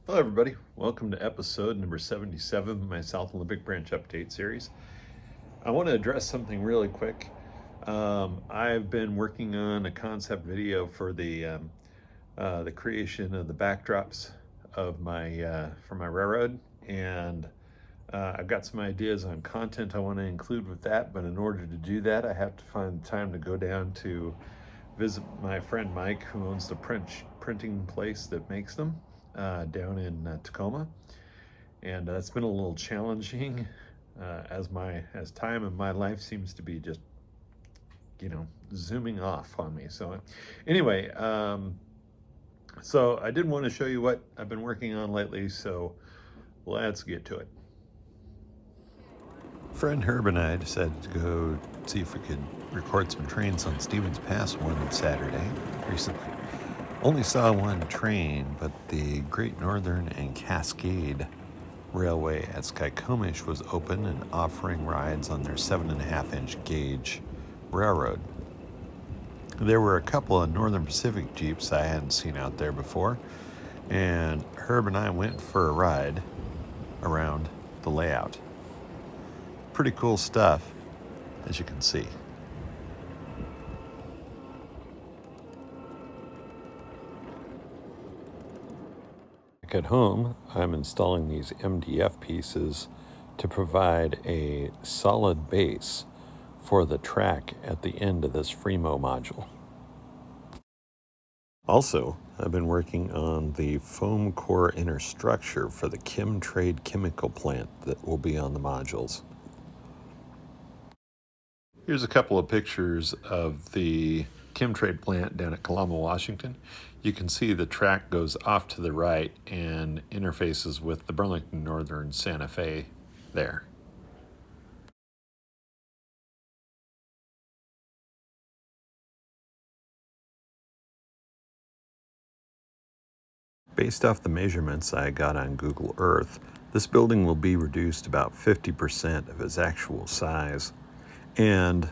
Hello everybody, welcome to episode number 77 of my South Olympic Branch Update series. I want to address something really quick. I've been working on a concept video for the creation of the backdrops of for my railroad, and I've got some ideas on content I want to include with that, but in order to do that I have to find time to go down to visit my friend Mike, who owns the printing place that makes them down in Tacoma, and it's been a little challenging as time in my life seems to be just zooming off on me. So anyway, so I did want to show you what I've been working on lately, so let's get to it. Friend Herb and I decided to go see if we could record some trains on Stevens Pass one Saturday recently. Only saw one train, but the Great Northern and Cascade Railway at Skycomish was open and offering rides on their 7.5-inch gauge railroad. There were a couple of Northern Pacific Jeeps I hadn't seen out there before, and Herb and I went for a ride around the layout. Pretty cool stuff, as you can see. At home, I'm installing these MDF pieces to provide a solid base for the track at the end of this Fremo module. Also, I've been working on the foam core inner structure for the Chemtrade chemical plant that will be on the modules. Here's a couple of pictures of the Chemtrade plant down at Kalama, Washington. You can see the track goes off to the right and interfaces with the Burlington Northern Santa Fe there. Based off the measurements I got on Google Earth, this building will be reduced about 50% of its actual size. And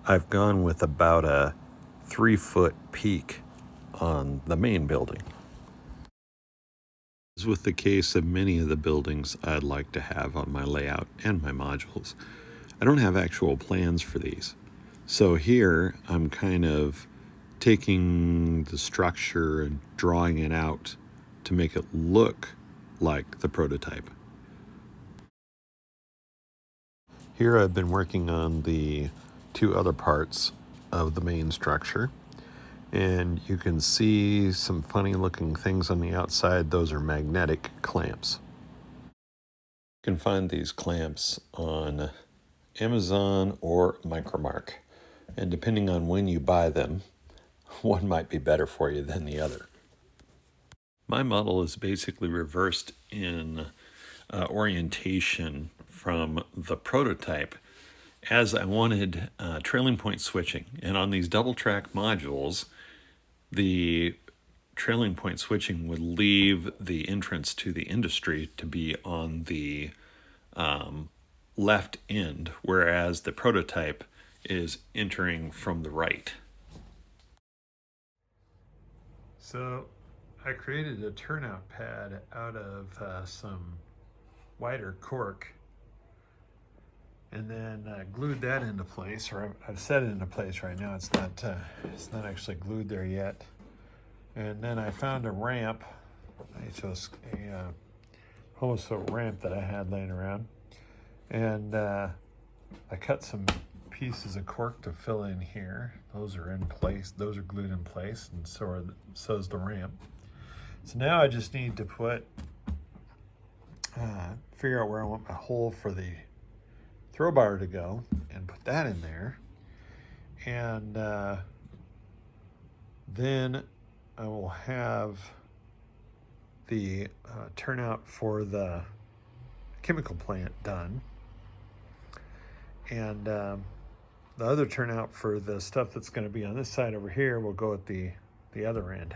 I've gone with about a 3-foot peak on the main building. As with the case of many of the buildings I'd like to have on my layout and my modules, I don't have actual plans for these. So here I'm kind of taking the structure and drawing it out to make it look like the prototype. Here I've been working on the two other parts of the main structure, and you can see some funny looking things on the outside. Those are magnetic clamps. You can find these clamps on Amazon or Micromark, and depending on when you buy them, one might be better for you than the other. My model is basically reversed in orientation from the prototype, as I wanted trailing point switching. And on these double track modules, the trailing point switching would leave the entrance to the industry to be on the left end, whereas the prototype is entering from the right. So I created a turnout pad out of some wider cork, and then glued that into place, or I've set it into place right now. It's not actually glued there yet. And then I found a ramp. I chose a homofoil ramp that I had laying around, and I cut some pieces of cork to fill in here. Those are in place. Those are glued in place, and so is the ramp. So now I just need to figure out where I want my hole for the throw bar to go and put that in there. And then I will have the turnout for the chemical plant done. And the other turnout for the stuff that's going to be on this side over here will go at the other end.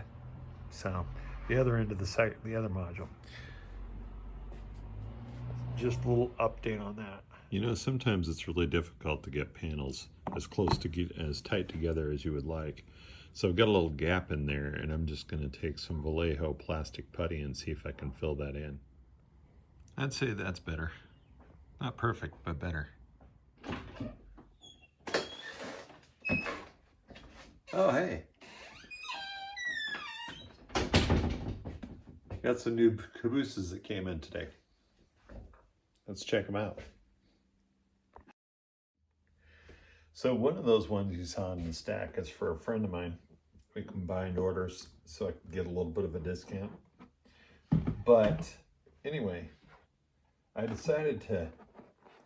So the other end of the other module. Just a little update on that. You know, sometimes it's really difficult to get panels as tight together as you would like. So I've got a little gap in there, and I'm just going to take some Vallejo plastic putty and see if I can fill that in. I'd say that's better. Not perfect, but better. Oh, hey. Got some new cabooses that came in today. Let's check them out. So one of those ones you saw in the stack is for a friend of mine. We combined orders so I could get a little bit of a discount. But anyway, I decided to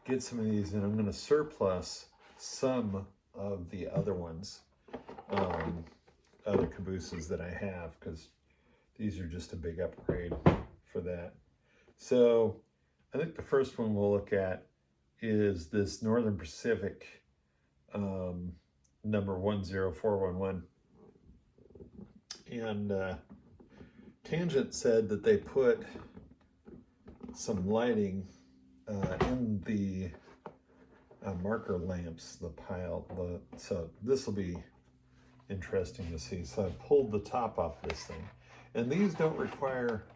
get some of these, and I'm going to surplus some of the other ones, other cabooses that I have, because these are just a big upgrade for that. So I think the first one we'll look at is this Northern Pacific number 10411. And Tangent said that they put some lighting in the marker lamps, the pile. So this will be interesting to see. So I pulled the top off of this thing. And these don't require,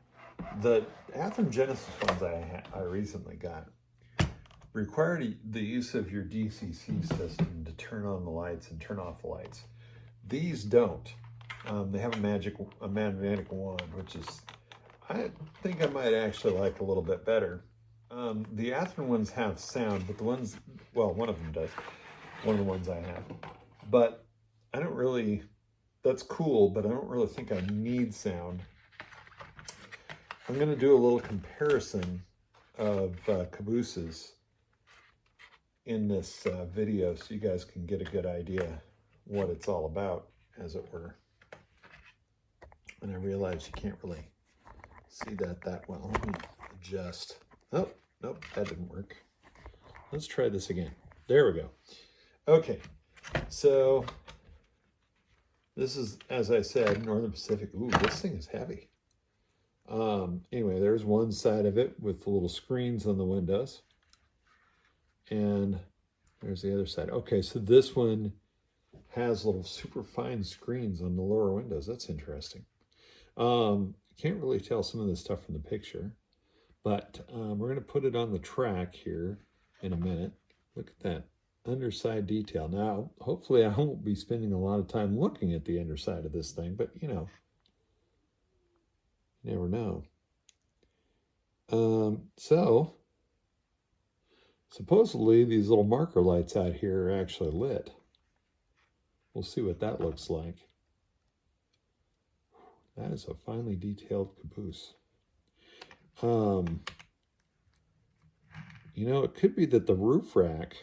the Athearn Genesis ones I recently got, required the use of your DCC system to turn on the lights and turn off the lights. These don't. They have a magnetic wand, which is, I think I might actually like a little bit better. The Athearn ones have sound, but the ones, well, one of them does, one of the ones I have. But I don't really, that's cool, but I don't really think I need sound. I'm going to do a little comparison of cabooses in this video so you guys can get a good idea what it's all about, as it were. And I realize you can't really see that well. Let me adjust. Oh, nope, that didn't work. Let's try this again. There we go. Okay, so this is, as I said, Northern Pacific. Ooh, this thing is heavy. Anyway, there's one side of it with the little screens on the windows. And there's the other side. Okay, so this one has little super fine screens on the lower windows. That's interesting. You can't really tell some of this stuff from the picture, but we're going to put it on the track here in a minute. Look at that underside detail. Now, hopefully I won't be spending a lot of time looking at the underside of this thing, but you know, you never know. So supposedly these little marker lights out here are actually lit. We'll see what that looks like. That is a finely detailed caboose. You know, it could be that the roof rack,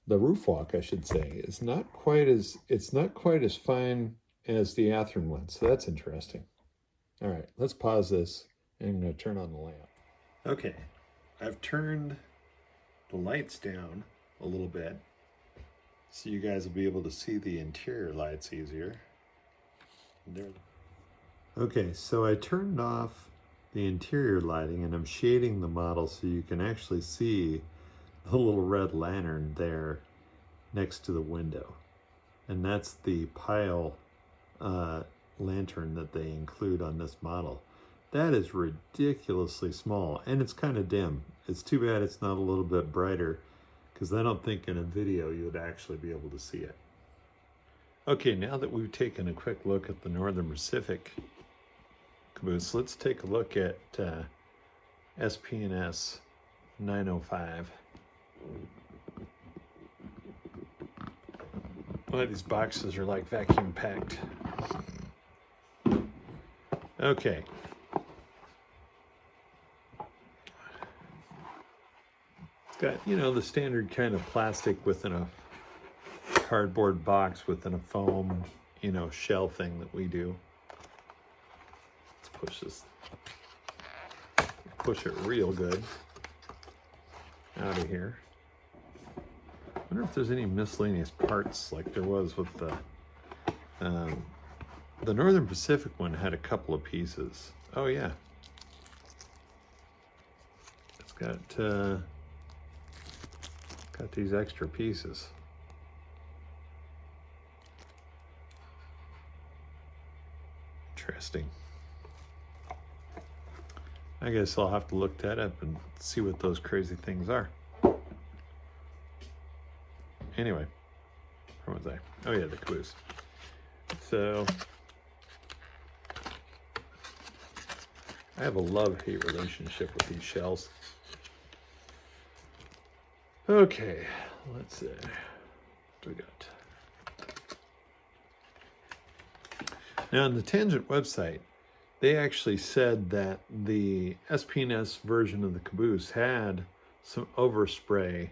the roof walk, I should say, is not quite as, it's not quite as fine as the Athearn one. So that's interesting. All right, let's pause this, and I'm going to turn on the lamp. Okay, I've turned the lights down a little bit so you guys will be able to see the interior lights easier. There. Okay, so I turned off the interior lighting, and I'm shading the model so you can actually see the little red lantern there next to the window. And that's the pile lantern that they include on this model. That is ridiculously small, and it's kind of dim. It's too bad it's not a little bit brighter, because I don't think in a video you would actually be able to see it. Okay, now that we've taken a quick look at the Northern Pacific caboose, let's take a look at SP&S 905. Boy, these boxes are like vacuum packed. Okay. It's got, you know, the standard kind of plastic within a cardboard box within a foam, you know, shell thing that we do. Let's push this, push it real good out of here. I wonder if there's any miscellaneous parts like there was with the Northern Pacific one had a couple of pieces. Oh yeah. It's got these extra pieces. interesting. I guess I'll have to look that up and see what those crazy things are. Anyway, where was I? Oh yeah, the Caboose. So I have a love-hate relationship with these shells. Okay, let's see. What do we got? Now on the Tangent website, they actually said that the SP&S version of the Caboose had some overspray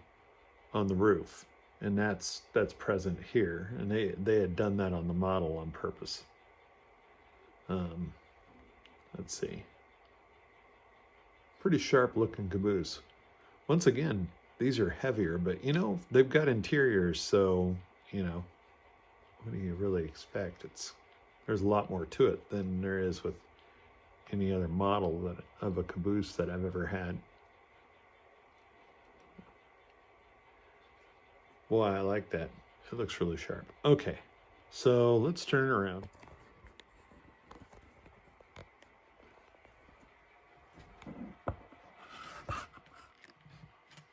on the roof, and that's present here, and they had done that on the model on purpose. Let's see. Pretty sharp looking Caboose. Once again, these are heavier, but you know, they've got interiors, so you know, what do you really expect? There's a lot more to it than there is with any other model of a Caboose that I've ever had. Boy, I like that. It looks really sharp. Okay, so let's turn it around.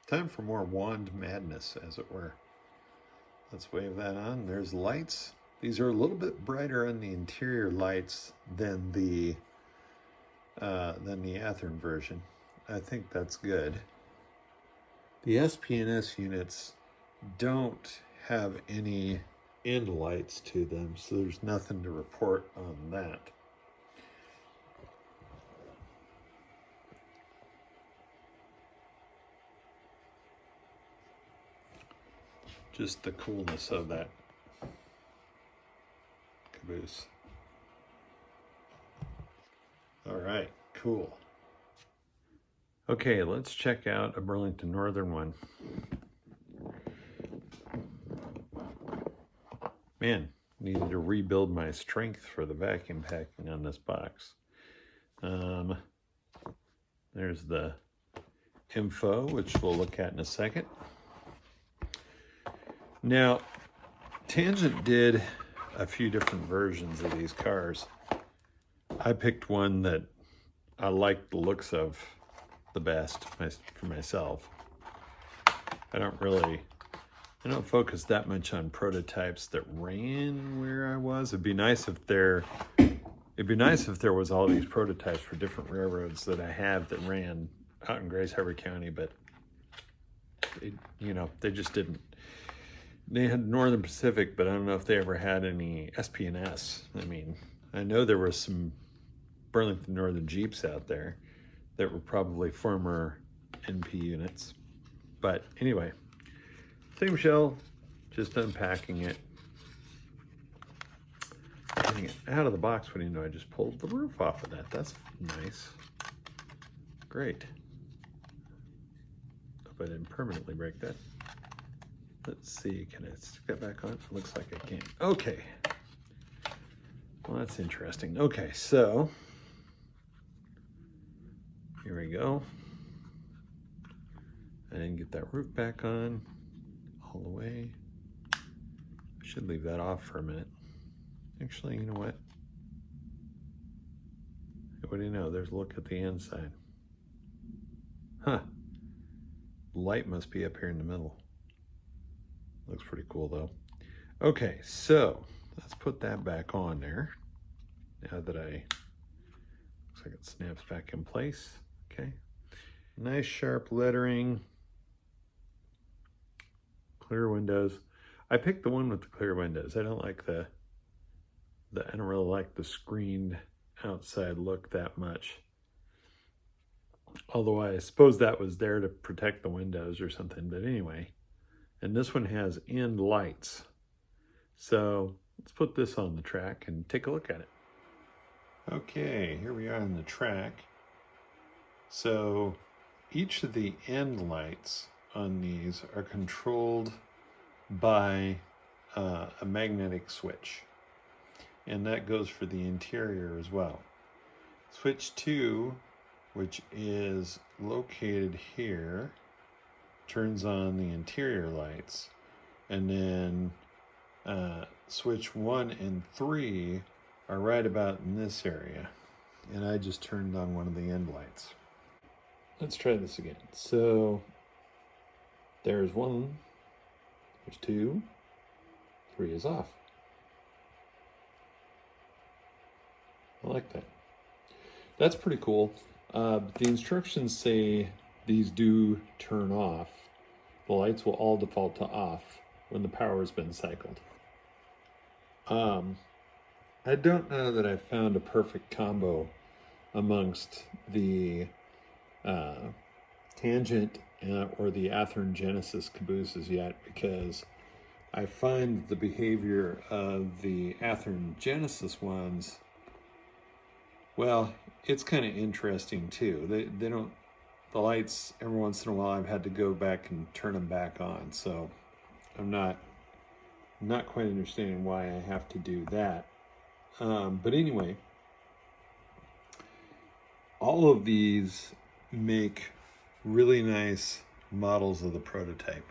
Time for more wand madness, as it were. Let's wave that on. There's lights. These are a little bit brighter on the interior lights than the Athearn version. I think that's good. The SP&S units don't have any end lights to them, so there's nothing to report on that. Just the coolness of that Caboose. All right, cool. Okay, let's check out a Burlington Northern one. Man, needed to rebuild my strength for the vacuum packing on this box. There's the info, which we'll look at in a second. Now, Tangent did a few different versions of these cars. I picked one that I liked the looks of the best for myself. I don't focus that much on prototypes that ran where I was. It'd be nice if there was all these prototypes for different railroads that I have that ran out in Grace Harbor County, but they just didn't. They had Northern Pacific, but I don't know if they ever had any SP&S. I mean, I know there were some Burlington Northern Jeeps out there that were probably former NP units. But anyway, same shell, just unpacking it. Getting it out of the box. What do you know? I just pulled the roof off of that. That's nice. Great. Hope I didn't permanently break that. Let's see, can I stick that back on? It looks like I can. Okay. Well, that's interesting. Okay, so here we go. I didn't get that roof back on all the way. I should leave that off for a minute. Actually, you know what? What do you know? There's a look at the inside. Huh. Light must be up here in the middle. Looks pretty cool though. Okay, so let's put that back on there. Now that looks like it snaps back in place. Okay. Nice sharp lettering. Clear windows. I picked the one with the clear windows. I don't like I don't really like the screened outside look that much. Although I suppose that was there to protect the windows or something, but anyway. And this one has end lights. So let's put this on the track and take a look at it. Okay, here we are on the track. So each of the end lights on these are controlled by a magnetic switch. And that goes for the interior as well. Switch 2, which is located here, turns on the interior lights, and then switch 1 and 3 are right about in this area. And I just turned on one of the end lights. Let's try this again. So there's 1, there's 2, 3 is off. I like that. That's pretty cool. The instructions say these do turn off. The lights will all default to off when the power has been cycled. I don't know that I've found a perfect combo amongst the Tangent or the Athearn Genesis cabooses yet, because I find the behavior of the Athearn Genesis ones, well, it's kind of interesting too. They don't, the lights, every once in a while I've had to go back and turn them back on, so I'm not quite understanding why I have to do that. But anyway, all of these make really nice models of the prototype.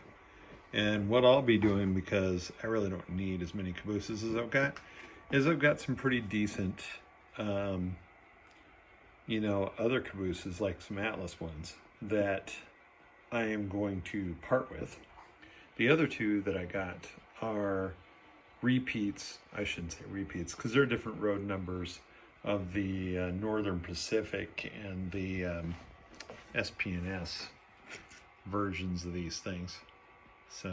And what I'll be doing, because I really don't need as many cabooses as I've got, is I've got some pretty decent, you know, other cabooses, like some Atlas ones, that I am going to part with. The other two that I got are repeats, I shouldn't say repeats, because they're different road numbers of the Northern Pacific and the SP&S versions of these things. So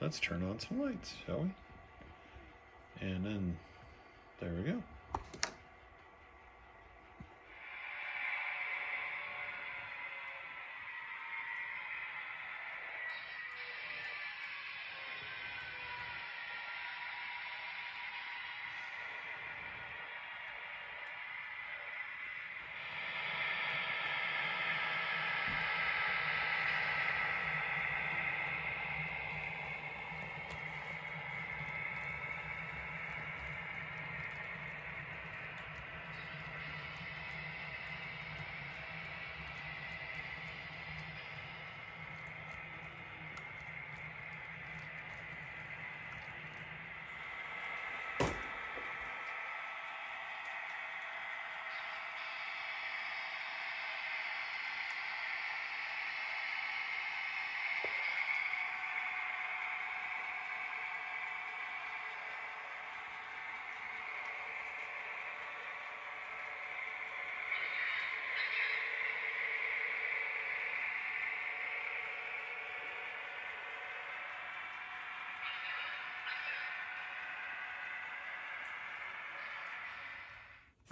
let's turn on some lights, shall we? And then there we go.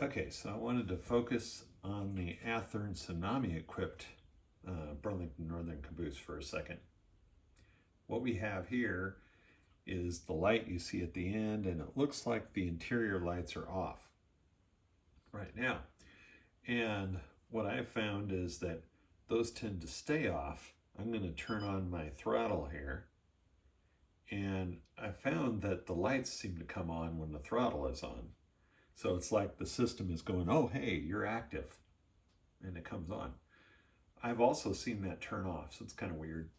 Okay, so I wanted to focus on the Athearn Tsunami equipped Burlington Northern caboose for a second. What we have here is the light you see at the end, and it looks like the interior lights are off right now. And what I've found is that those tend to stay off. I'm going to turn on my throttle here, and I found that the lights seem to come on when the throttle is on. So it's like the system is going, oh, hey, you're active, and it comes on. I've also seen that turn off, so it's kind of weird.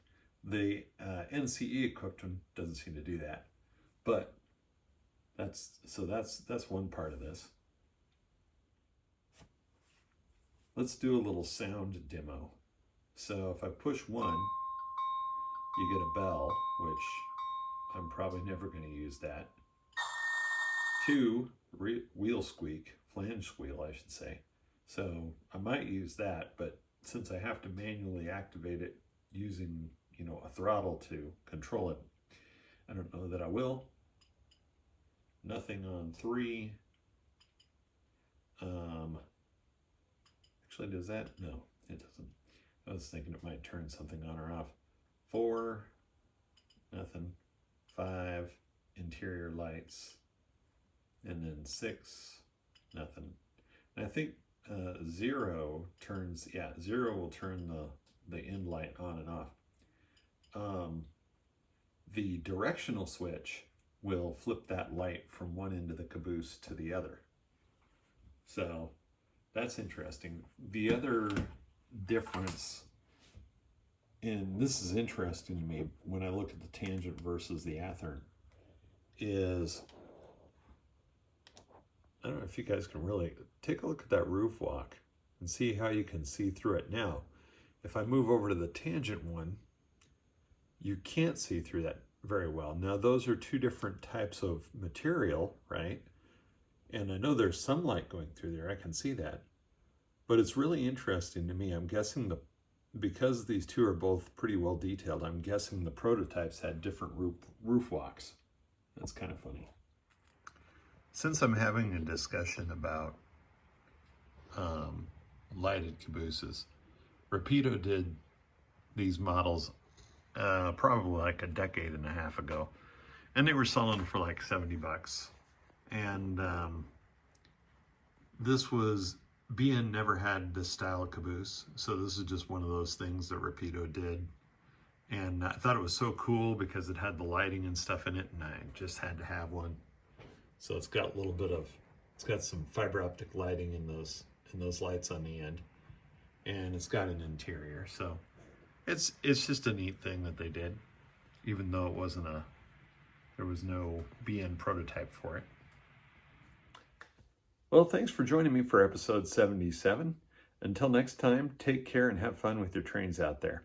The NCE equipped one doesn't seem to do that, but that's one part of this. Let's do a little sound demo. So if I push 1, you get a bell, which I'm probably never going to use that. 2, wheel squeak, flange squeal, I should say. So I might use that, but since I have to manually activate it using, you know, a throttle to control it, I don't know that I will. Nothing on 3. Actually, does that? No, it doesn't. I was thinking it might turn something on or off. 4, nothing. 5, interior lights. And then 6, nothing. And I think 0 turns, 0 will turn the end light on and off. The directional switch will flip that light from one end of the caboose to the other. So that's interesting. The other difference, and this is interesting to me when I look at the Tangent versus the Athearn, is I don't know if you guys can really take a look at that roof walk and see how you can see through it. Now, if I move over to the tangent one, you can't see through that very well. Now, those are two different types of material, right? And I know there's some light going through there. I can see that. But it's really interesting to me. I'm guessing because these two are both pretty well detailed, I'm guessing the prototypes had different roof walks. That's kind of funny. Since I'm having a discussion about lighted cabooses, Rapido did these models probably like a decade and a half ago, and they were selling for like $70. And this was, BN never had this style of caboose, so this is just one of those things that Rapido did. And I thought it was so cool because it had the lighting and stuff in it, and I just had to have one. So it's got a little bit of, it's got some fiber optic lighting in those lights on the end, and it's got an interior. So it's just a neat thing that they did, even though it wasn't there was no BN prototype for it. Well, thanks for joining me for episode 77. Until next time, take care and have fun with your trains out there.